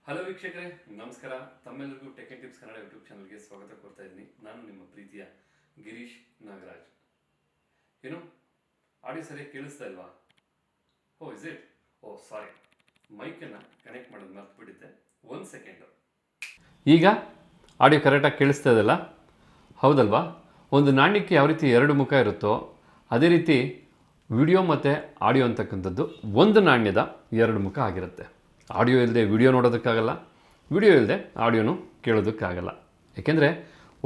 Hello ವೀಕ್ಷಕರೇ, ನಮಸ್ಕಾರ. ತಮ್ಮೆಲ್ಲರಿಗೂ tech and tips Kannada YouTube ಚಾನಲ್ಗೆ ಸ್ವಾಗತ ಕೊಡ್ತಾ ಇದ್ದೀನಿ. ನಾನು ನಿಮ್ಮ ಪ್ರೀತಿಯ ಗಿರೀಶ್ ನಾಗರಾಜ್. ಏನು ಆಡಿಯೋ ಸರಿಯಾಗಿ ಕೇಳಿಸ್ತಾ ಇಲ್ವಾ? Is it? ಸಾರಿ, ಮೈಕನ್ನು ಕನೆಕ್ಟ್ ಮಾಡೋದು ಮರ್ತ್ಬಿಟ್ಟಿದ್ದೆ. 1 ಸೆಕೆಂಡು. ಈಗ ಆಡಿಯೋ ಕರೆಕ್ಟಾಗಿ ಕೇಳಿಸ್ತಾ ಇದೆಯಲ್ಲ? ಹೌದಲ್ವಾ? ಒಂದು ನಾಣ್ಯಕ್ಕೆ ಯಾವ ರೀತಿ ಎರಡು ಮುಖ ಇರುತ್ತೋ ಅದೇ ರೀತಿ ವಿಡಿಯೋ ಮತ್ತು ಆಡಿಯೋ ಅಂತಕ್ಕಂಥದ್ದು ಒಂದು ನಾಣ್ಯದ ಎರಡು ಮುಖ ಆಗಿರುತ್ತೆ. ಆಡಿಯೋ ಇಲ್ಲದೆ ವಿಡಿಯೋ ನೋಡೋದಕ್ಕಾಗಲ್ಲ, ವಿಡಿಯೋ ಇಲ್ಲದೆ ಆಡಿಯೋನು ಕೇಳೋದಕ್ಕಾಗಲ್ಲ. ಏಕೆಂದರೆ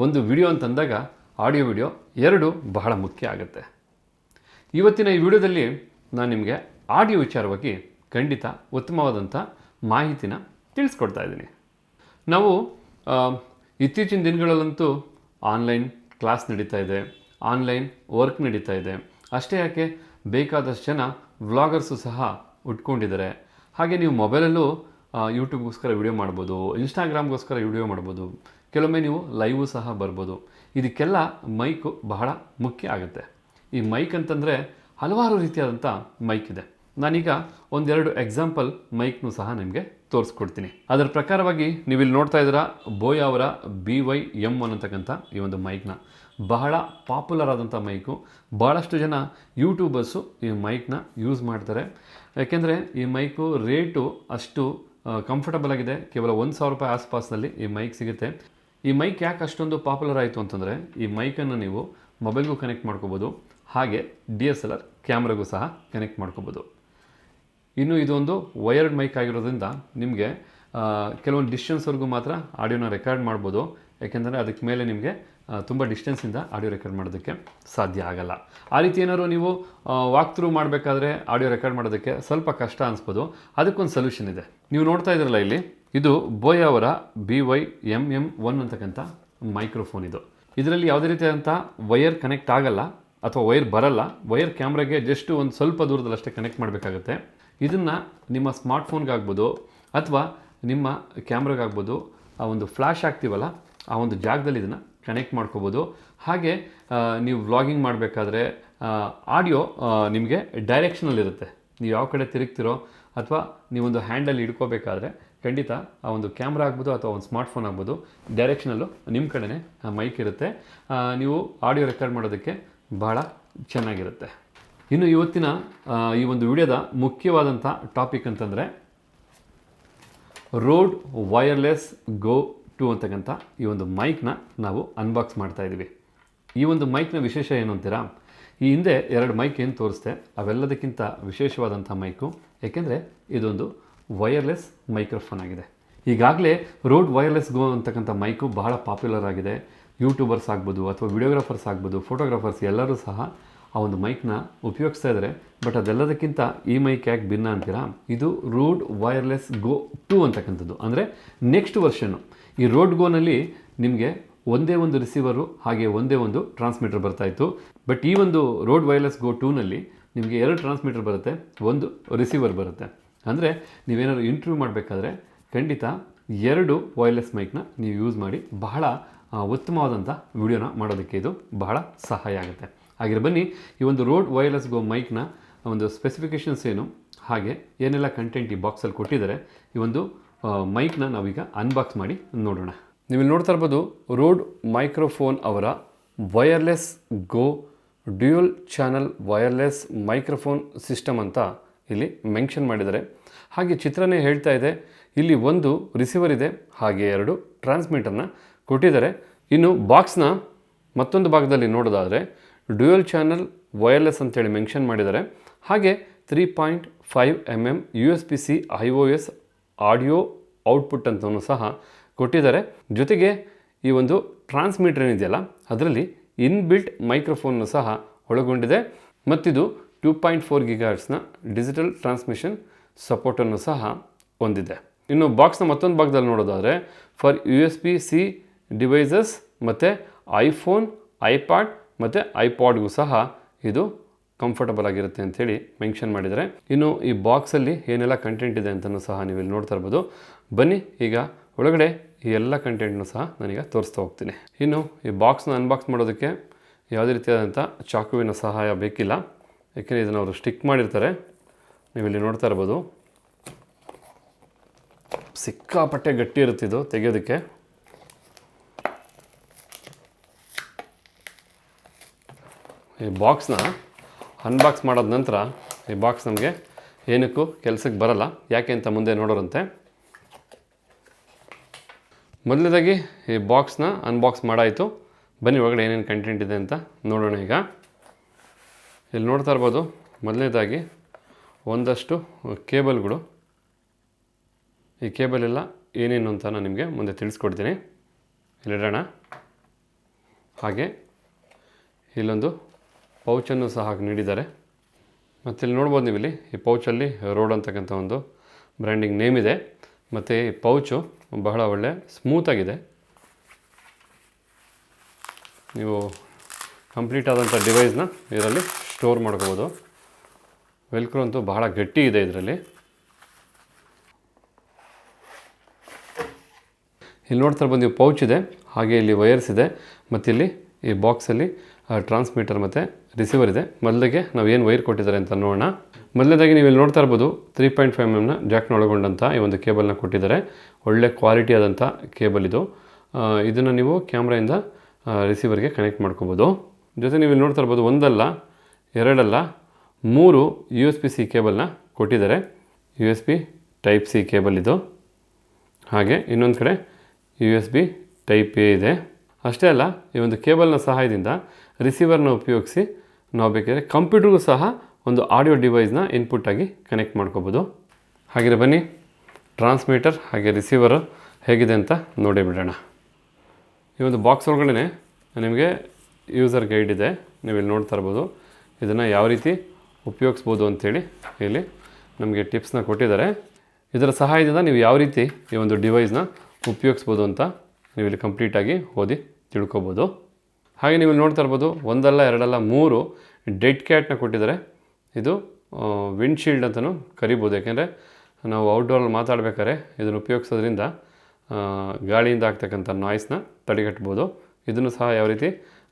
ಒಂದು ವಿಡಿಯೋ ಅಂತಂದಾಗ ಆಡಿಯೋ ವಿಡಿಯೋ ಎರಡು ಬಹಳ ಮುಖ್ಯ ಆಗುತ್ತೆ. ಇವತ್ತಿನ ಈ ವಿಡಿಯೋದಲ್ಲಿ ನಾನು ನಿಮಗೆ ಆಡಿಯೋ ವಿಚಾರವಾಗಿ ಖಂಡಿತ ಉತ್ತಮವಾದಂಥ ಮಾಹಿತಿನ ತಿಳಿಸ್ಕೊಡ್ತಾ ಇದ್ದೀನಿ. ನಾವು ಇತ್ತೀಚಿನ ದಿನಗಳಲ್ಲಂತೂ ಆನ್ಲೈನ್ ಕ್ಲಾಸ್ ನಡೀತಾ ಇದೆ, ಆನ್ಲೈನ್ ವರ್ಕ್ ನಡೀತಾ ಇದೆ. ಅಷ್ಟೇ ಯಾಕೆ, ಬೇಕಾದಷ್ಟು ಜನ ವ್ಲಾಗರ್ಸು ಸಹ ಉಟ್ಕೊಂಡಿದ್ದಾರೆ. ಹಾಗೆ ನೀವು ಮೊಬೈಲಲ್ಲೂ ಯೂಟ್ಯೂಬ್ಗೋಸ್ಕರ ವಿಡಿಯೋ ಮಾಡ್ಬೋದು, ಇನ್ಸ್ಟಾಗ್ರಾಮ್ಗೋಸ್ಕರ ವಿಡಿಯೋ ಮಾಡ್ಬೋದು, ಕೆಲವೊಮ್ಮೆ ನೀವು ಲೈವು ಸಹ ಬರ್ಬೋದು. ಇದಕ್ಕೆಲ್ಲ ಮೈಕು ಬಹಳ ಮುಖ್ಯ ಆಗುತ್ತೆ. ಈ ಮೈಕ್ ಅಂತಂದರೆ ಹಲವಾರು ರೀತಿಯಾದಂಥ ಮೈಕ್ ಇದೆ. ನಾನೀಗ ಒಂದೆರಡು ಎಕ್ಸಾಂಪಲ್ ಮೈಕ್ನು ಸಹ ನಿಮಗೆ ತೋರಿಸ್ಕೊಡ್ತೀನಿ. ಅದರ ಪ್ರಕಾರವಾಗಿ ನೀವಿಲ್ಲಿ ನೋಡ್ತಾ ಇದ್ದೀರಾ, ಬೋಯ್ ಅವರ BY-M1 ಅಂತಕ್ಕಂಥ ಈ ಒಂದು ಮೈಕ್ನ ಬಹಳ ಪಾಪ್ಯುಲರ್ ಆದಂಥ ಮೈಕು. ಭಾಳಷ್ಟು ಜನ ಯೂಟ್ಯೂಬರ್ಸು ಈ ಮೈಕ್ನ ಯೂಸ್ ಮಾಡ್ತಾರೆ. ಯಾಕೆಂದರೆ ಈ ಮೈಕು ರೇಟು ಅಷ್ಟು ಕಂಫರ್ಟಬಲ್ ಆಗಿದೆ. ಕೇವಲ ₹1,000 ಆಸ್ಪಾಸ್ನಲ್ಲಿ ಈ ಮೈಕ್ ಸಿಗುತ್ತೆ. ಈ ಮೈಕ್ ಯಾಕೆ ಅಷ್ಟೊಂದು ಪಾಪ್ಯುಲರ್ ಆಯಿತು ಅಂತಂದರೆ, ಈ ಮೈಕನ್ನು ನೀವು ಮೊಬೈಲ್ಗೂ ಕನೆಕ್ಟ್ ಮಾಡ್ಕೋಬೋದು, ಹಾಗೆ DSLR ಕ್ಯಾಮ್ರಾಗೂ ಸಹ ಕನೆಕ್ಟ್ ಮಾಡ್ಕೋಬೋದು. ಇನ್ನು ಇದೊಂದು ವಯರ್ಡ್ ಮೈಕ್ ಆಗಿರೋದ್ರಿಂದ ನಿಮಗೆ ಕೆಲವೊಂದು ಡಿಸ್ಟೆನ್ಸ್ವರೆಗೂ ಮಾತ್ರ ಆಡಿಯೋನ ರೆಕಾರ್ಡ್ ಮಾಡ್ಬೋದು. ಯಾಕೆಂದರೆ ಅದಕ್ಕೆ ಮೇಲೆ ನಿಮಗೆ ತುಂಬ ಡಿಸ್ಟೆನ್ಸಿಂದ ಆಡಿಯೋ ರೆಕಾರ್ಡ್ ಮಾಡೋದಕ್ಕೆ ಸಾಧ್ಯ ಆಗಲ್ಲ. ಆ ರೀತಿ ಏನಾದ್ರು ನೀವು ವಾಕ್ ಥ್ರೂ ಮಾಡಬೇಕಾದ್ರೆ ಆಡಿಯೋ ರೆಕಾರ್ಡ್ ಮಾಡೋದಕ್ಕೆ ಸ್ವಲ್ಪ ಕಷ್ಟ ಅನಿಸ್ಬೋದು. ಅದಕ್ಕೊಂದು ಸೊಲ್ಯೂಷನ್ ಇದೆ. ನೀವು ನೋಡ್ತಾ ಇದ್ದೀರಲ್ಲ ಇಲ್ಲಿ, ಇದು ಬೋಯ್ ಅವರ BY-M1 ಅಂತಕ್ಕಂಥ ಮೈಕ್ರೋಫೋನ್. ಇದರಲ್ಲಿ ಯಾವುದೇ ರೀತಿಯಾದಂಥ ವಯರ್ ಕನೆಕ್ಟ್ ಆಗಲ್ಲ ಅಥವಾ ವಯರ್ ಬರಲ್ಲ. ವಯರ್ ಕ್ಯಾಮ್ರಾಗೆ ಜಸ್ಟ್ ಒಂದು ಸ್ವಲ್ಪ ದೂರದಲ್ಲಷ್ಟೇ ಕನೆಕ್ಟ್ ಮಾಡಬೇಕಾಗುತ್ತೆ. ಇದನ್ನು ನಿಮ್ಮ ಸ್ಮಾರ್ಟ್ಫೋನ್ಗಾಗ್ಬೋದು ಅಥವಾ ನಿಮ್ಮ ಕ್ಯಾಮ್ರಾಗಾಗ್ಬೋದು, ಆ ಒಂದು ಫ್ಲ್ಯಾಶ್ ಆಗ್ತೀವಲ್ಲ ಆ ಒಂದು ಜಾಗದಲ್ಲಿ ಇದನ್ನು ಕನೆಕ್ಟ್ ಮಾಡ್ಕೋಬೋದು. ಹಾಗೆ ನೀವು ವ್ಲಾಗಿಂಗ್ ಮಾಡಬೇಕಾದ್ರೆ ಆಡಿಯೋ ನಿಮಗೆ ಡೈರೆಕ್ಷನಲ್ಲಿರುತ್ತೆ. ನೀವು ಯಾವ ಕಡೆ ತಿರುಗ್ತಿರೋ ಅಥವಾ ನೀವೊಂದು ಹ್ಯಾಂಡಲ್ಲಿ ಹಿಡ್ಕೋಬೇಕಾದ್ರೆ ಖಂಡಿತ ಆ ಒಂದು ಕ್ಯಾಮ್ರಾ ಆಗ್ಬೋದು ಅಥವಾ ಒಂದು ಸ್ಮಾರ್ಟ್ಫೋನ್ ಆಗ್ಬೋದು, ಡೈರೆಕ್ಷನಲ್ಲೂ ನಿಮ್ಮ ಕಡೆನೇ ಮೈಕ್ ಇರುತ್ತೆ. ನೀವು ಆಡಿಯೋ ರೆಕಾರ್ಡ್ ಮಾಡೋದಕ್ಕೆ ಭಾಳ ಚೆನ್ನಾಗಿರುತ್ತೆ. ಇನ್ನು ಇವತ್ತಿನ ಈ ಒಂದು ವಿಡಿಯೋದ ಮುಖ್ಯವಾದಂಥ ಟಾಪಿಕ್ ಅಂತಂದರೆ ರೋಡ್ ವೈರ್ಲೆಸ್ ಗೋ 2 ಅಂತಕ್ಕಂಥ ಈ ಒಂದು ಮೈಕ್ನ ನಾವು ಅನ್ಬಾಕ್ಸ್ ಮಾಡ್ತಾ ಇದ್ದೀವಿ. ಈ ಒಂದು ಮೈಕ್ನ ವಿಶೇಷ ಏನು ಅಂತೀರಾ? ಈ ಹಿಂದೆ 2 ಮೈಕ್ ಏನು ತೋರಿಸ್ದೆ ಅವೆಲ್ಲದಕ್ಕಿಂತ ವಿಶೇಷವಾದಂಥ ಮೈಕು. ಏಕೆಂದರೆ ಇದೊಂದು ವೈರ್ಲೆಸ್ ಮೈಕ್ರೋಫೋನ್ ಆಗಿದೆ. ಈಗಾಗಲೇ ರೋಡ್ ವೈರ್ಲೆಸ್ ಗೋ ಅಂತಕ್ಕಂಥ ಮೈಕು ಬಹಳ ಪಾಪ್ಯುಲರ್ ಆಗಿದೆ. ಯೂಟ್ಯೂಬರ್ಸ್ ಆಗ್ಬೋದು ಅಥವಾ ವಿಡಿಯೋಗ್ರಾಫರ್ಸ್ ಆಗ್ಬೋದು, ಫೋಟೋಗ್ರಾಫರ್ಸ್ ಎಲ್ಲರೂ ಸಹ ಆ ಒಂದು ಮೈಕ್ನ ಉಪಯೋಗಿಸ್ತಾ ಇದ್ದಾರೆ. ಬಟ್ ಅದೆಲ್ಲದಕ್ಕಿಂತ ಈ ಮೈಕ್ ಯಾಕೆ ಭಿನ್ನ ಅಂತೀರಾ? ಇದು ರೋಡ್ ವೈರ್ಲೆಸ್ ಗೋ 2 ಅಂತಕ್ಕಂಥದ್ದು, ಅಂದರೆ ನೆಕ್ಸ್ಟ್ ವರ್ಷನ್ನು. ಈ ರೋಡ್ ಗೋನಲ್ಲಿ ನಿಮಗೆ ಒಂದೇ ಒಂದು ರಿಸೀವರು ಹಾಗೆ ಒಂದೇ ಒಂದು ಟ್ರಾನ್ಸ್ಮಿಟರ್ ಬರ್ತಾಯಿತ್ತು. ಬಟ್ ಈ ಒಂದು ರೋಡ್ ವೈರ್ಲೆಸ್ ಗೋ 2ನಲ್ಲಿ ನಿಮಗೆ 2 ಟ್ರಾನ್ಸ್ಮಿಟರ್ ಬರುತ್ತೆ, ಒಂದು ರಿಸೀವರ್ ಬರುತ್ತೆ. ಅಂದರೆ ನೀವೇನಾದ್ರು ಇಂಟರ್ವ್ಯೂ ಮಾಡಬೇಕಾದ್ರೆ ಖಂಡಿತ 2 ವೈರ್ಲೆಸ್ ಮೈಕ್ನ ನೀವು ಯೂಸ್ ಮಾಡಿ ಬಹಳ ಉತ್ತಮವಾದಂಥ ವಿಡಿಯೋನ ಮಾಡೋದಕ್ಕೆ ಇದು ಬಹಳ ಸಹಾಯ ಆಗುತ್ತೆ. ಹಾಗೆ ಬನ್ನಿ, ಈ ಒಂದು ರೋಡ್ ವೈರ್ಲೆಸ್ ಗೋ ಮೈಕ್ನ ಒಂದು ಸ್ಪೆಸಿಫಿಕೇಷನ್ಸ್ ಏನು, ಹಾಗೆ ಏನೆಲ್ಲ ಕಂಟೆಂಟ್ ಈ ಬಾಕ್ಸಲ್ಲಿ ಕೊಟ್ಟಿದ್ದಾರೆ, ಈ ಒಂದು ಮೈಕ್ನ ನಾವೀಗ ಅನ್ಬಾಕ್ಸ್ ಮಾಡಿ ನೋಡೋಣ. ನೀವಿಲ್ಲಿ ನೋಡ್ತಾ ಇರ್ಬೋದು, ರೋಡ್ ಮೈಕ್ರೋಫೋನ್ ಅವರ wireless go dual channel wireless microphone system ಅಂತ ಇಲ್ಲಿ ಮೆನ್ಷನ್ ಮಾಡಿದ್ದಾರೆ. ಹಾಗೆ ಚಿತ್ರನೇ ಹೇಳ್ತಾ ಇದೆ, ಇಲ್ಲಿ ಒಂದು ರಿಸೀವರ್ ಇದೆ, ಹಾಗೆ 2 ಟ್ರಾನ್ಸ್ಮಿಟರ್ನ ಕೊಟ್ಟಿದ್ದಾರೆ. ಇನ್ನು ಬಾಕ್ಸ್ನ ಮತ್ತೊಂದು ಭಾಗದಲ್ಲಿ ನೋಡೋದಾದರೆ ಡ್ಯೂಯಲ್ ಚಾನಲ್ ವೈರ್ಲೆಸ್ ಅಂತೇಳಿ ಮೆನ್ಷನ್ ಮಾಡಿದ್ದಾರೆ. ಹಾಗೆ 3.5 mm USB-C iOS audio output ಅಂತಲೂ ಸಹ ಕೊಟ್ಟಿದ್ದಾರೆ. ಜೊತೆಗೆ ಈ ಒಂದು ಟ್ರಾನ್ಸ್ಮಿಟರ್ ಏನಿದೆಯಲ್ಲ ಅದರಲ್ಲಿ ಇನ್ಬಿಲ್ಟ್ ಮೈಕ್ರೋಫೋನ್ನು ಸಹ ಒಳಗೊಂಡಿದೆ. ಮತ್ತಿದು 2.4 GHz ಡಿಜಿಟಲ್ ಟ್ರಾನ್ಸ್ಮಿಷನ್ ಸಪೋರ್ಟನ್ನು ಸಹ ಹೊಂದಿದೆ. ಇನ್ನು ಬಾಕ್ಸ್ನ ಮತ್ತೊಂದು ಭಾಗದಲ್ಲಿ ನೋಡೋದಾದರೆ ಫಾರ್ USB-C ಡಿವೈಸಸ್ ಮತ್ತು ಐಫೋನ್, ಐಪ್ಯಾಡ್ ಮತ್ತು ಐಪಾಡ್ಗೂ ಸಹ ಇದು ಕಂಫರ್ಟಬಲ್ ಆಗಿರುತ್ತೆ ಅಂಥೇಳಿ ಮೆನ್ಷನ್ ಮಾಡಿದ್ದಾರೆ. ಇನ್ನು ಈ ಬಾಕ್ಸಲ್ಲಿ ಏನೆಲ್ಲ ಕಂಟೆಂಟ್ ಇದೆ ಅಂತಲೂ ಸಹ ನೀವು ಇಲ್ಲಿ ನೋಡ್ತಾ ಇರ್ಬೋದು. ಬನ್ನಿ, ಈಗ ಒಳಗಡೆ ಈ ಎಲ್ಲ ಕಂಟೆಂಟ್ನೂ ಸಹ ನಾನೀಗ ತೋರಿಸ್ತಾ ಹೋಗ್ತೀನಿ. ಇನ್ನು ಈ ಬಾಕ್ಸ್ನ ಅನ್ಬಾಕ್ಸ್ ಮಾಡೋದಕ್ಕೆ ಯಾವುದೇ ರೀತಿಯಾದಂಥ ಚಾಕುವಿನ ಸಹಾಯ ಬೇಕಿಲ್ಲ, ಯಾಕೆಂದರೆ ಇದನ್ನು ಅವರು ಸ್ಟಿಕ್ ಮಾಡಿರ್ತಾರೆ. ನೀವು ಇಲ್ಲಿ ನೋಡ್ತಾ ಇರ್ಬೋದು. ಸಿಕ್ಕಾಪಟ್ಟೆ ಗಟ್ಟಿ ಇರುತ್ತೆ ಇದು ತೆಗೆಯೋದಕ್ಕೆ. ಈ ಬಾಕ್ಸ್ನ ಅನ್ಬಾಕ್ಸ್ ಮಾಡೋದ ನಂತರ ಈ ಬಾಕ್ಸ್ ನಮಗೆ ಏನಕ್ಕೂ ಕೆಲಸಕ್ಕೆ ಬರಲ್ಲ, ಯಾಕೆ ಅಂತ ಮುಂದೆ ನೋಡೋರಂತೆ. ಮೊದಲನೇದಾಗಿ ಈ ಬಾಕ್ಸ್ನ ಅನ್ಬಾಕ್ಸ್ ಮಾಡಾಯಿತು. ಬನ್ನಿ ಒಳಗಡೆ ಏನೇನು ಕಂಟೆಂಟ್ ಇದೆ ಅಂತ ನೋಡೋಣ. ಈಗ ಇಲ್ಲಿ ನೋಡ್ತಾ ಇರ್ಬೋದು, ಮೊದಲನೇದಾಗಿ ಒಂದಷ್ಟು ಕೇಬಲ್ಗಳು. ಈ ಕೇಬಲ್ ಎಲ್ಲ ಏನೇನು ಅಂತ ನಾನು ನಿಮಗೆ ಮುಂದೆ ತಿಳಿಸ್ಕೊಡ್ತೀನಿ. ಇಲ್ಲಿಡೋಣ. ಹಾಗೆ ಇಲ್ಲೊಂದು ಪೌಚನ್ನು ಸಹ ನೀಡಿದ್ದಾರೆ. ಮತ್ತು ಇಲ್ಲಿ ನೋಡ್ಬೋದು ನೀವು, ಇಲ್ಲಿ ಈ ಪೌಚಲ್ಲಿ ರೋಡ್ ಅಂತಕ್ಕಂಥ ಒಂದು ಬ್ರ್ಯಾಂಡಿಂಗ್ ನೇಮ್ ಇದೆ. ಮತ್ತು ಈ ಪೌಚು ಬಹಳ ಒಳ್ಳೆ ಸ್ಮೂತಾಗಿದೆ. ನೀವು ಕಂಪ್ಲೀಟ್ ಆದಂಥ ಡಿವೈಸ್ನ ಇದರಲ್ಲಿ ಸ್ಟೋರ್ ಮಾಡ್ಕೋಬೋದು. ವೆಲ್ಕ್ರೋ ಅಂತೂ ಬಹಳ ಗಟ್ಟಿ ಇದೆ ಇದರಲ್ಲಿ. ಇಲ್ಲಿ ನೋಡ್ತಾ ಇರ್ಬೋದು ನೀವು, ಪೌಚ್ ಇದೆ, ಹಾಗೆ ಇಲ್ಲಿ ವೈರ್ಸ್ ಇದೆ, ಮತ್ತು ಇಲ್ಲಿ ಈ ಬಾಕ್ಸಲ್ಲಿ ಟ್ರಾನ್ಸ್ಮಿಟರ್ ಮತ್ತು ರಿಸೀವರ್ ಇದೆ. ಮೊದಲಿಗೆ ನಾವು ಏನು ವೈರ್ ಕೊಟ್ಟಿದ್ದಾರೆ ಅಂತ ನೋಡೋಣ. ಮೊದಲನೇದಾಗಿ ನೀವು ಇಲ್ಲಿ ನೋಡ್ತಾ ಇರ್ಬೋದು 3.5 mm ಜಾಕ್ನ ಒಳಗೊಂಡಂಥ ಈ ಒಂದು ಕೇಬಲ್ನ ಕೊಟ್ಟಿದ್ದಾರೆ. ಒಳ್ಳೆ ಕ್ವಾಲಿಟಿ ಆದಂಥ ಕೇಬಲ್ ಇದು. ಇದನ್ನು ನೀವು ಕ್ಯಾಮ್ರಾಯಿಂದ ರಿಸೀವರ್ಗೆ ಕನೆಕ್ಟ್ ಮಾಡ್ಕೋಬೋದು. ಜೊತೆ ನೀವು ಇಲ್ಲಿ ನೋಡ್ತಾ ಇರ್ಬೋದು, ಒಂದಲ್ಲ ಎರಡಲ್ಲ 3 USB-C ಕೇಬಲ್ನ ಕೊಟ್ಟಿದ್ದಾರೆ. USB Type-C ಕೇಬಲ್ ಇದು. ಹಾಗೆ ಇನ್ನೊಂದು ಕಡೆ USB Type-A ಇದೆ. ಅಷ್ಟೇ ಅಲ್ಲ, ಈ ಒಂದು ಕೇಬಲ್ನ ಸಹಾಯದಿಂದ ರಿಸೀವರ್ನ ಉಪಯೋಗಿಸಿ ನಾವು ಬೇಕಾದರೆ ಕಂಪ್ಯೂಟರ್ಗೂ ಸಹ ಒಂದು ಆಡಿಯೋ ಡಿವೈಸ್ನ ಇನ್ಪುಟ್ಟಾಗಿ ಕನೆಕ್ಟ್ ಮಾಡ್ಕೋಬೋದು. ಹಾಗೆ ಬನ್ನಿ ಟ್ರಾನ್ಸ್ಮಿಟರ್ ಹಾಗೆ ರಿಸೀವರ್ ಹೇಗಿದೆ ಅಂತ ನೋಡೇ ಬಿಡೋಣ. ಈ ಒಂದು ಬಾಕ್ಸ್ ಒಳಗಡೆ ನಿಮಗೆ ಯೂಸರ್ ಗೈಡ್ ಇದೆ. ನೀವು ಇಲ್ಲಿ ನೋಡ್ತಾ ಇರ್ಬೋದು. ಇದನ್ನು ಯಾವ ರೀತಿ ಉಪಯೋಗಿಸ್ಬೋದು ಅಂಥೇಳಿ ಇಲ್ಲಿ ನಮಗೆ ಟಿಪ್ಸ್ನ ಕೊಟ್ಟಿದ್ದಾರೆ. ಇದರ ಸಹಾಯದಿಂದ ನೀವು ಯಾವ ರೀತಿ ಈ ಒಂದು ಡಿವೈಸ್ನ ಉಪಯೋಗಿಸ್ಬೋದು ಅಂತ ನೀವು ಇಲ್ಲಿ ಕಂಪ್ಲೀಟಾಗಿ ಓದಿ ತಿಳ್ಕೊಬೋದು. ಹಾಗೆ ನೀವು ಇಲ್ಲಿ ನೋಡ್ತಾ ಇರ್ಬೋದು, ಒಂದಲ್ಲ ಎರಡಲ್ಲ 3 ಡೆಡ್ ಕ್ಯಾಟ್ನ ಕೊಟ್ಟಿದ್ದಾರೆ. ಇದು ವಿಂಡ್ಶೀಲ್ಡ್ ಅಂತಲೂ ಕರಿಬೋದು. ಯಾಕೆಂದರೆ ನಾವು ಔಟ್ಡೋರಲ್ಲಿ ಮಾತಾಡಬೇಕಾದ್ರೆ ಇದನ್ನು ಉಪಯೋಗಿಸೋದ್ರಿಂದ ಗಾಳಿಯಿಂದ ಆಗ್ತಕ್ಕಂಥ ನಾಯ್ಸ್ನ ತಡೆಗಟ್ಬೋದು. ಇದನ್ನು ಸಹ ಯಾವ ರೀತಿ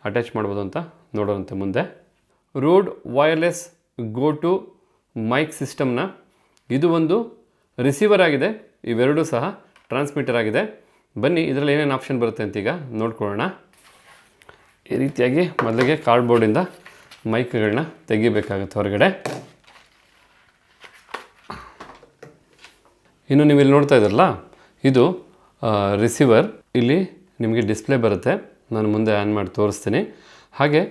ಅಟ್ಯಾಚ್ ಮಾಡ್ಬೋದು ಅಂತ ನೋಡೋರಂತೆ ಮುಂದೆ. Road wireless go to mic ಸಿಸ್ಟಮ್ನ ಇದು ಒಂದು ರಿಸೀವರ್ ಆಗಿದೆ. ಇವೆರಡೂ ಸಹ ಟ್ರಾನ್ಸ್ಮಿಟರ್ ಆಗಿದೆ. ಬನ್ನಿ ಇದರಲ್ಲಿ ಏನೇನು ಆಪ್ಷನ್ ಬರುತ್ತೆ ಅಂತ ಈಗ ನೋಡ್ಕೊಳ್ಳೋಣ. ಈ ರೀತಿಯಾಗಿ ಮೊದಲಿಗೆ ಕಾರ್ಡ್ಬೋರ್ಡಿಂದ ಮೈಕ್ಗಳನ್ನ ತೆಗಿಬೇಕಾಗುತ್ತೆ ಹೊರಗಡೆ. ಇನ್ನು ನೀವು ಇಲ್ಲಿ ನೋಡ್ತಾ ಇದ್ರಲ್ಲ, ಇದು ರಿಸೀವರ್. ಇಲ್ಲಿ ನಿಮಗೆ ಡಿಸ್ಪ್ಲೇ ಬರುತ್ತೆ. ನಾನು ಮುಂದೆ ಆನ್ ಮಾಡಿ ತೋರಿಸ್ತೀನಿ. ಹಾಗೆ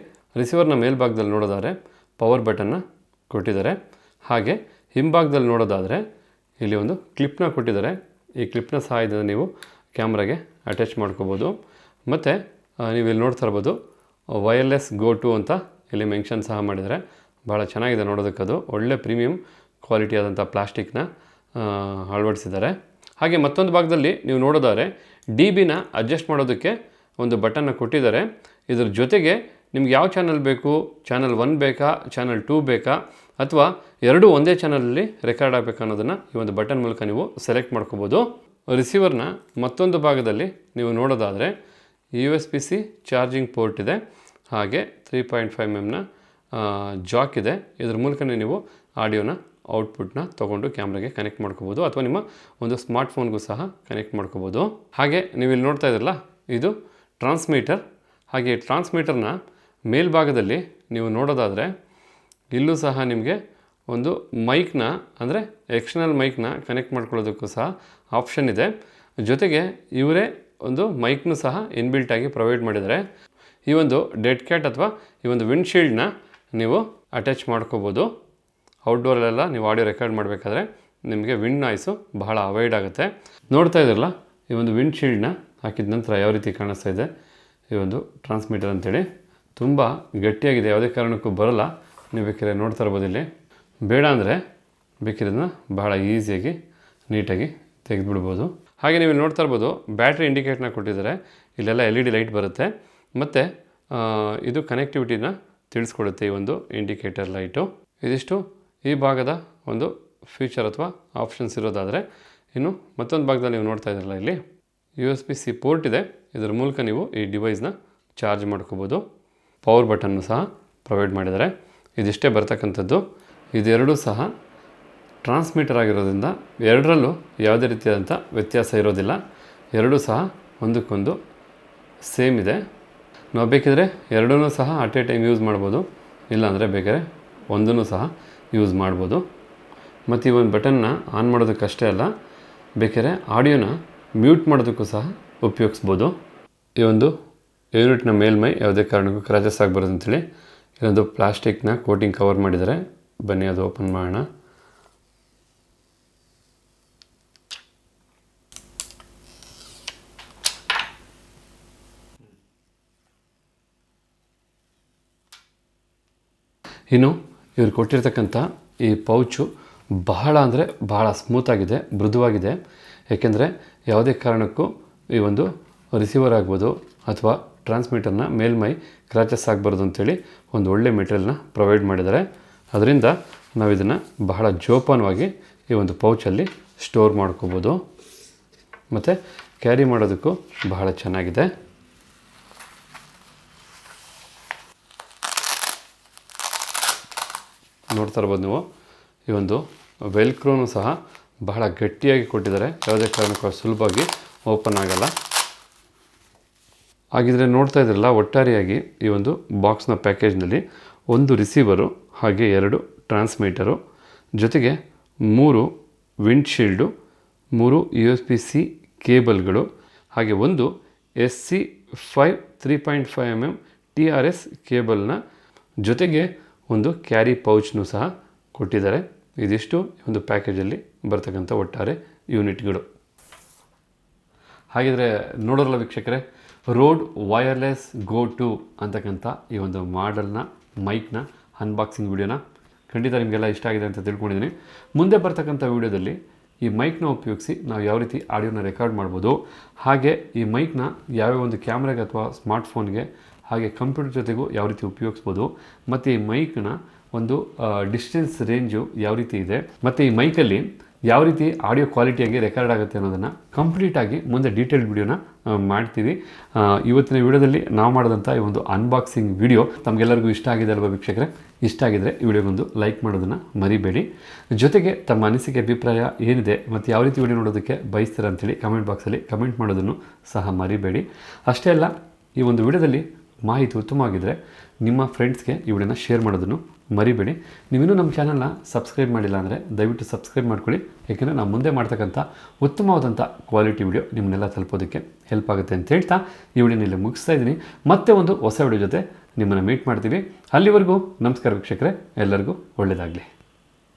ರಿಸೀವರ್ನ ಮೇಲ್ಭಾಗದಲ್ಲಿ ನೋಡೋದಾದರೆ ಪವರ್ ಬಟನ್ನ ಕೊಟ್ಟಿದ್ದಾರೆ. ಹಾಗೆ ಹಿಂಭಾಗದಲ್ಲಿ ನೋಡೋದಾದರೆ ಇಲ್ಲಿ ಒಂದು ಕ್ಲಿಪ್ನ ಕೊಟ್ಟಿದ್ದಾರೆ. ಈ ಕ್ಲಿಪ್ನ ಸಹಾಯದಿಂದ ನೀವು ಕ್ಯಾಮ್ರಾಗೆ ಅಟ್ಯಾಚ್ ಮಾಡ್ಕೋಬೋದು. ಮತ್ತು ನೀವು ಇಲ್ಲಿ ನೋಡ್ತಾ ಇರ್ಬೋದು, ವೈರ್ಲೆಸ್ ಗೋ ಟು ಅಂತ ಇಲ್ಲಿ ಮೆನ್ಷನ್ ಸಹ ಮಾಡಿದ್ದಾರೆ. ಭಾಳ ಚೆನ್ನಾಗಿದೆ ನೋಡೋದಕ್ಕೆ. ಅದು ಒಳ್ಳೆ ಪ್ರೀಮಿಯಂ ಕ್ವಾಲಿಟಿ ಆದಂಥ ಪ್ಲಾಸ್ಟಿಕ್ನ ಅಳವಡಿಸಿದ್ದಾರೆ. ಹಾಗೆ ಮತ್ತೊಂದು ಭಾಗದಲ್ಲಿ ನೀವು ನೋಡೋದಾದರೆ DBನ ಅಡ್ಜಸ್ಟ್ ಮಾಡೋದಕ್ಕೆ ಒಂದು ಬಟನ್ನ ಕೊಟ್ಟಿದ್ದಾರೆ. ಇದರ ಜೊತೆಗೆ ನಿಮ್ಗೆ ಯಾವ ಚಾನಲ್ ಬೇಕು, ಚಾನಲ್ 1 ಬೇಕಾ, ಚಾನಲ್ 2 ಬೇಕಾ, ಅಥವಾ ಎರಡೂ ಒಂದೇ ಚಾನಲಲ್ಲಿ ರೆಕಾರ್ಡ್ ಆಗಬೇಕು ಅನ್ನೋದನ್ನು ಈ ಒಂದು ಬಟನ್ ಮೂಲಕ ನೀವು ಸೆಲೆಕ್ಟ್ ಮಾಡ್ಕೋಬೋದು. ರಿಸೀವರ್ನ ಮತ್ತೊಂದು ಭಾಗದಲ್ಲಿ ನೀವು ನೋಡೋದಾದರೆ USB-C ಚಾರ್ಜಿಂಗ್ ಪೋರ್ಟ್ ಇದೆ. ಹಾಗೆ 3.5 mm ಜಾಕ್ ಇದೆ. ಇದರ ಮೂಲಕನೇ ನೀವು ಆಡಿಯೋನ ಔಟ್ಪುಟ್ನ ತೊಗೊಂಡು ಕ್ಯಾಮ್ರಾಗೆ ಕನೆಕ್ಟ್ ಮಾಡ್ಕೋಬೋದು, ಅಥವಾ ನಿಮ್ಮ ಒಂದು ಸ್ಮಾರ್ಟ್ಫೋನ್ಗೂ ಸಹ ಕನೆಕ್ಟ್ ಮಾಡ್ಕೋಬೋದು. ಹಾಗೆ ನೀವು ಇಲ್ಲಿ ನೋಡ್ತಾ ಇದ್ರಲ್ಲ, ಇದು ಟ್ರಾನ್ಸ್ಮೀಟರ್. ಹಾಗೆ ಟ್ರಾನ್ಸ್ಮೀಟರ್ನ ಮೇಲ್ಭಾಗದಲ್ಲಿ ನೀವು ನೋಡೋದಾದರೆ ಇಲ್ಲೂ ಸಹ ನಿಮಗೆ ಒಂದು ಮೈಕ್ನ, ಅಂದರೆ ಎಕ್ಸ್ಟರ್ನಲ್ ಮೈಕ್ನ ಕನೆಕ್ಟ್ ಮಾಡ್ಕೊಳ್ಳೋದಕ್ಕೂ ಸಹ ಆಪ್ಷನ್ ಇದೆ. ಜೊತೆಗೆ ಇವರೇ ಒಂದು ಮೈಕ್ನು ಸಹ ಇನ್ಬಿಲ್ಟಾಗಿ ಪ್ರೊವೈಡ್ ಮಾಡಿದ್ದಾರೆ. ಈ ಒಂದು ಡೆಡ್ ಕ್ಯಾಟ್ ಅಥವಾ ಈ ಒಂದು ವಿಂಡ್ಶೀಲ್ಡ್ನ ನೀವು ಅಟ್ಯಾಚ್ ಮಾಡ್ಕೋಬೋದು. ಔಟ್ಡೋರಲ್ಲೆಲ್ಲ ನೀವು ಆಡಿಯೋ ರೆಕಾರ್ಡ್ ಮಾಡಬೇಕಾದ್ರೆ ನಿಮಗೆ ವಿಂಡ್ ನಾಯ್ಸು ಬಹಳ ಅವಾಯ್ಡ್ ಆಗುತ್ತೆ. ನೋಡ್ತಾ ಇದ್ರಲ್ಲ, ಈ ಒಂದು ವಿಂಡ್ಶೀಲ್ಡ್ನ ಹಾಕಿದ ನಂತರ ಯಾವ ರೀತಿ ಕಾಣಿಸ್ತಾ ಇದೆ ಈ ಒಂದು ಟ್ರಾನ್ಸ್ಮಿಟರ್ ಅಂತೇಳಿ. ತುಂಬ ಗಟ್ಟಿಯಾಗಿದೆ, ಯಾವುದೇ ಕಾರಣಕ್ಕೂ ಬರೋಲ್ಲ. ನೀವು ಬೇಕಾದ್ರೆ ನೋಡ್ತಾ ಇರ್ಬೋದು. ಇಲ್ಲಿ ಬೇಡ ಅಂದರೆ ಬೇಕಿರೋದನ್ನ ಬಹಳ ಈಸಿಯಾಗಿ ನೀಟಾಗಿ ತೆಗೆದುಬಿಡ್ಬೋದು. ಹಾಗೆ ನೀವು ಇಲ್ಲಿ ನೋಡ್ತಾ ಇರ್ಬೋದು, ಬ್ಯಾಟ್ರಿ ಇಂಡಿಕೇಟ್ನ ಕೊಟ್ಟಿದ್ದಾರೆ. ಇಲ್ಲೆಲ್ಲ LED ಲೈಟ್ ಬರುತ್ತೆ. ಮತ್ತು ಇದು ಕನೆಕ್ಟಿವಿಟಿನ ತಿಳಿಸ್ಕೊಡುತ್ತೆ ಈ ಒಂದು ಇಂಡಿಕೇಟರ್ ಲೈಟು. ಇದಿಷ್ಟು ಈ ಭಾಗದ ಒಂದು ಫೀಚರ್ ಅಥವಾ ಆಪ್ಷನ್ಸ್ ಇರೋದಾದರೆ, ಇನ್ನು ಮತ್ತೊಂದು ಭಾಗದಲ್ಲಿ ನೀವು ನೋಡ್ತಾ ಇದ್ರಲ್ಲ, ಇಲ್ಲಿ USB-C ಪೋರ್ಟ್ ಇದೆ. ಇದರ ಮೂಲಕ ನೀವು ಈ ಡಿವೈಸ್ನ ಚಾರ್ಜ್ ಮಾಡ್ಕೋಬೋದು. ಪವರ್ ಬಟನ್ನು ಸಹ ಪ್ರೊವೈಡ್ ಮಾಡಿದ್ದಾರೆ. ಇದಿಷ್ಟೇ ಬರ್ತಕ್ಕಂಥದ್ದು. ಇದೆರಡೂ ಸಹ ಟ್ರಾನ್ಸ್ಮಿಟರ್ ಆಗಿರೋದ್ರಿಂದ ಎರಡರಲ್ಲೂ ಯಾವುದೇ ರೀತಿಯಾದಂಥ ವ್ಯತ್ಯಾಸ ಇರೋದಿಲ್ಲ. ಎರಡೂ ಸಹ ಒಂದಕ್ಕೊಂದು ಸೇಮ್ ಇದೆ. ನಾವು ಬೇಕಿದ್ರೆ ಎರಡೂ ಸಹ ಅಟ್ ಎ ಟೈಮ್ ಯೂಸ್ ಮಾಡ್ಬೋದು, ಇಲ್ಲಾಂದರೆ ಬೇಕಾದ್ರೆ ಒಂದೂ ಸಹ ಯೂಸ್ ಮಾಡ್ಬೋದು. ಮತ್ತು ಈ ಒಂದು ಬಟನ್ನ ಆನ್ ಮಾಡೋದಕ್ಕಷ್ಟೇ ಅಲ್ಲ, ಬೇಕಾದ್ರೆ ಆಡಿಯೋನ ಮ್ಯೂಟ್ ಮಾಡೋದಕ್ಕೂ ಸಹ ಉಪಯೋಗಿಸ್ಬೋದು. ಈ ಒಂದು ಯೂನಿಟ್ನ ಮೇಲ್ಮೈ ಯಾವುದೇ ಕಾರಣಕ್ಕೂ ಕ್ರ್ಯಾಚಸ್ ಆಗಬಾರ್ದು ಅಂತೇಳಿ ಇಲ್ಲೊಂದು ಪ್ಲಾಸ್ಟಿಕ್ನ ಕೋಟಿಂಗ್ ಕವರ್ ಮಾಡಿದ್ದಾರೆ. ಬನ್ನಿ ಅದು ಓಪನ್ ಮಾಡೋಣ. ಇನ್ನು ಇವ್ರು ಕೊಟ್ಟಿರ್ತಕ್ಕಂಥ ಈ ಪೌಚು ಬಹಳ ಅಂದರೆ ಬಹಳ ಸ್ಮೂತಾಗಿದೆ, ಮೃದುವಾಗಿದೆ. ಏಕೆಂದರೆ ಯಾವುದೇ ಕಾರಣಕ್ಕೂ ಈ ಒಂದು ರಿಸೀವರ್ ಆಗ್ಬೋದು ಅಥವಾ ಟ್ರಾನ್ಸ್ಮಿಟರ್ನ ಮೇಲ್ಮೈ ಕ್ರ್ಯಾಚಸ್ ಆಗಬಾರ್ದು ಅಂತೇಳಿ ಒಂದು ಒಳ್ಳೆ ಮೆಟೀರಿಯಲ್ನ ಪ್ರೊವೈಡ್ ಮಾಡಿದ್ದಾರೆ. ಅದರಿಂದ ನಾವು ಇದನ್ನು ಬಹಳ ಜೋಪಾನವಾಗಿ ಈ ಒಂದು ಪೌಚಲ್ಲಿ ಸ್ಟೋರ್ ಮಾಡ್ಕೋಬೋದು ಮತ್ತು ಕ್ಯಾರಿ ಮಾಡೋದಕ್ಕೂ ಬಹಳ ಚೆನ್ನಾಗಿದೆ. ನೋಡ್ತಾ ಇರ್ಬೋದು ನೀವು, ಈ ಒಂದು ವೆಲ್ಕ್ರೋನು ಸಹ ಬಹಳ ಗಟ್ಟಿಯಾಗಿ ಕೊಟ್ಟಿದ್ದಾರೆ. ಯಾವುದೇ ಕಾರಣಕ್ಕೂ ಸುಲಭವಾಗಿ ಓಪನ್ ಆಗಲ್ಲ. ಹಾಗಿದ್ರೆ ನೋಡ್ತಾ ಇದ್ರಲ್ಲ, ಒಟ್ಟಾರೆಯಾಗಿ ಈ ಒಂದು ಬಾಕ್ಸ್ನ ಪ್ಯಾಕೇಜ್ನಲ್ಲಿ ಒಂದು ರಿಸೀವರು, ಹಾಗೆ 2 ಟ್ರಾನ್ಸ್ಮಿಟರು, ಜೊತೆಗೆ 3 ವಿಂಡ್ಶೀಲ್ಡು, 3 USB-C ಕೇಬಲ್ಗಳು, ಹಾಗೆ ಒಂದು SC5 3.5 mm TRS ಕೇಬಲ್ನ ಜೊತೆಗೆ ಒಂದು ಕ್ಯಾರಿ ಪೌಚ್ನು ಸಹ ಕೊಟ್ಟಿದ್ದಾರೆ. ಇದಿಷ್ಟು ಒಂದು ಪ್ಯಾಕೇಜಲ್ಲಿ ಬರ್ತಕ್ಕಂಥ ಒಟ್ಟಾರೆ ಯೂನಿಟ್ಗಳು. ಹಾಗಿದ್ರೆ ನೋಡೋರಲ್ಲ ವೀಕ್ಷಕರೇ, ರೋಡ್ ವೈರ್ಲೆಸ್ ಗೋ ಟು ಅಂತಕ್ಕಂಥ ಈ ಒಂದು ಮಾಡೆಲ್ನ ಮೈಕ್ನ ಅನ್ಬಾಕ್ಸಿಂಗ್ ವಿಡಿಯೋನ ಖಂಡಿತ ನಿಮಗೆಲ್ಲ ಇಷ್ಟ ಆಗಿದೆ ಅಂತ ತಿಳ್ಕೊಂಡಿದ್ದೀನಿ. ಮುಂದೆ ಬರ್ತಕ್ಕಂಥ ವಿಡಿಯೋದಲ್ಲಿ ಈ ಮೈಕ್ನ ಉಪಯೋಗಿಸಿ ನಾವು ಯಾವ ರೀತಿ ಆಡಿಯೋನ ರೆಕಾರ್ಡ್ ಮಾಡ್ಬೋದು, ಹಾಗೆ ಈ ಮೈಕ್ನ ಯಾವ್ಯಾವ ಒಂದು ಕ್ಯಾಮ್ರಾಗೆ ಅಥವಾ ಸ್ಮಾರ್ಟ್ಫೋನ್ಗೆ ಹಾಗೆ ಕಂಪ್ಯೂಟರ್ ಜೊತೆಗೂ ಯಾವ ರೀತಿ ಉಪಯೋಗಿಸ್ಬೋದು, ಮತ್ತು ಈ ಮೈಕ್ನ ಒಂದು ಡಿಸ್ಟೆನ್ಸ್ ರೇಂಜು ಯಾವ ರೀತಿ ಇದೆ, ಮತ್ತು ಈ ಮೈಕಲ್ಲಿ ಯಾವ ರೀತಿ ಆಡಿಯೋ ಕ್ವಾಲಿಟಿಯಾಗಿ ರೆಕಾರ್ಡ್ ಆಗುತ್ತೆ ಅನ್ನೋದನ್ನು ಕಂಪ್ಲೀಟಾಗಿ ಮುಂದೆ ಡೀಟೇಲ್ಡ್ ವಿಡಿಯೋನ ಮಾಡ್ತೀವಿ. ಇವತ್ತಿನ ವಿಡಿಯೋದಲ್ಲಿ ನಾವು ಮಾಡಿದಂಥ ಈ ಒಂದು ಅನ್ಬಾಕ್ಸಿಂಗ್ ವಿಡಿಯೋ ತಮಗೆಲ್ಲರಿಗೂ ಇಷ್ಟ ಆಗಿದೆ ಅಲ್ವಾ ವೀಕ್ಷಕರೇ? ಇಷ್ಟ ಆಗಿದರೆ ಈ ವಿಡಿಯೋಗೊಂದು ಲೈಕ್ ಮಾಡೋದನ್ನು ಮರಿಬೇಡಿ. ಜೊತೆಗೆ ತಮ್ಮ ಅನಿಸಿಕೆ ಅಭಿಪ್ರಾಯ ಏನಿದೆ ಮತ್ತು ಯಾವ ರೀತಿ ವಿಡಿಯೋ ನೋಡೋದಕ್ಕೆ ಬಯಸ್ತೀರ ಅಂತೇಳಿ ಕಮೆಂಟ್ ಬಾಕ್ಸಲ್ಲಿ ಕಮೆಂಟ್ ಮಾಡೋದನ್ನು ಸಹ ಮರಿಬೇಡಿ. ಅಷ್ಟೇ ಅಲ್ಲ, ಈ ಒಂದು ವಿಡಿಯೋದಲ್ಲಿ ಮಾಹಿತಿ ಉತ್ತಮವಾಗಿದ್ದರೆ ನಿಮ್ಮ ಫ್ರೆಂಡ್ಸ್ಗೆ ಈ ವಿಡಿಯೋನ ಶೇರ್ ಮಾಡೋದನ್ನು ಮರಿಬೇಡಿ. ನೀವಿನ್ನೂ ನಮ್ಮ ಚಾನಲ್ನ ಸಬ್ಸ್ಕ್ರೈಬ್ ಮಾಡಿಲ್ಲ ಅಂದರೆ ದಯವಿಟ್ಟು ಸಬ್ಸ್ಕ್ರೈಬ್ ಮಾಡ್ಕೊಳ್ಳಿ. ಏಕೆಂದರೆ ನಾವು ಮುಂದೆ ಮಾಡ್ತಕ್ಕಂಥ ಉತ್ತಮವಾದಂಥ ಕ್ವಾಲಿಟಿ ವಿಡಿಯೋ ನಿಮ್ಮನ್ನೆಲ್ಲ ತಲುಪೋದಕ್ಕೆ ಹೆಲ್ಪ್ ಆಗುತ್ತೆ ಅಂತ ಹೇಳ್ತಾ ಈ ವಿಡಿಯೋನ ಇಲ್ಲಿ ಮುಗಿಸ್ತಾ ಇದ್ದೀನಿ. ಮತ್ತೆ ಒಂದು ಹೊಸ ವಿಡಿಯೋ ಜೊತೆ ನಿಮ್ಮನ್ನು ಮೀಟ್ ಮಾಡ್ತೀವಿ. ಅಲ್ಲಿವರೆಗೂ ನಮಸ್ಕಾರ ವೀಕ್ಷಕರೇ, ಎಲ್ಲರಿಗೂ ಒಳ್ಳೆಯದಾಗಲಿ.